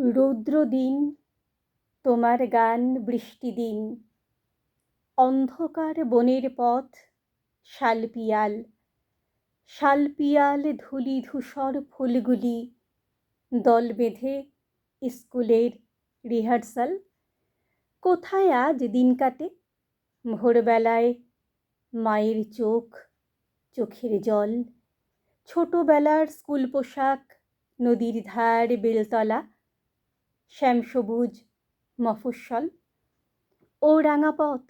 রৌদ্রদিন তোমার গান বৃষ্টিদিন, অন্ধকার বনের পথ শালপিয়াল শালপিয়াল ধূলি ধূসর ফুলগুলি দল বেঁধে স্কুলের রিহার্সাল। কোথায় আজ দিন কাটে? ভোরবেলায় মায়ের চোখের জল, ছোটবেলার স্কুল পোশাক, নদীর ধার বেলতলা, শ্যামসবুজ মফস্বল। ও রাঙা পথ,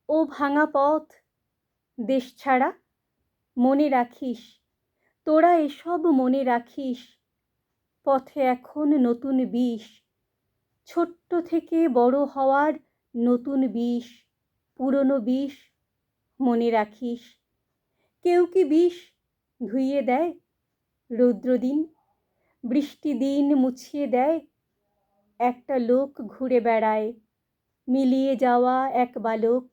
ও ভাঙা পথ, দেশ ছাড়া মনে রাখিস, তোরা এসব মনে রাখিস। পথে এখন নতুন বিষ, ছোট্ট থেকে বড় হওয়ার নতুন বিষ, পুরনো বিষ মনে রাখিস। কেউ কি বিষ ধুইয়ে দেয়? রৌদ্রদিন বৃষ্টিদিন মুছিয়ে দেয়। একটা লোক ঘুরে বেড়ায়, মিলিয়ে যাওয়া এক বালক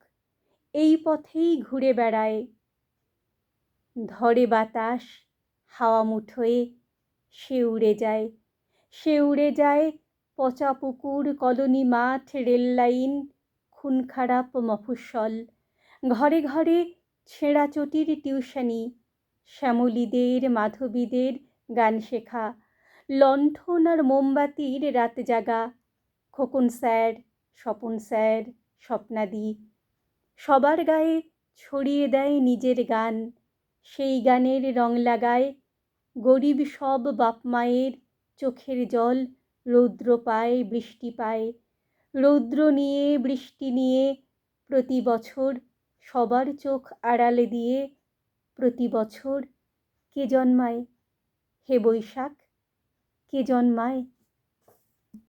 এই পথেই ঘুরে বেড়ায়। ধরে বাতাস হাওয়া মুঠোয়, সে উড়ে যায়, সে উড়ে যায়। পচা পুকুর, কলোনি মাঠ, রেললাইন, খুন খারাপ মফস্বল। ঘরে ঘরে ছেঁড়া চটির টিউশনি, শ্যামলীদের মাধবীদের গান শেখা, লণ্ঠন আর মোমবাতির রাত জাগা। খোকন স্যার, স্বপন স্যার, স্বপ্নাদি সবার গায়ে ছড়িয়ে দেয় নিজের গান। সেই গানের রং লাগায় গরিব সব বাপ মায়ের চোখের জল। রৌদ্র পায়, বৃষ্টি পায়, রৌদ্র নিয়ে বৃষ্টি নিয়ে প্রতি বছর সবার চোখ আড়ালে দিয়ে প্রতি বছর কে জন্মায়? হে বৈশাখ, কে জন্মায়?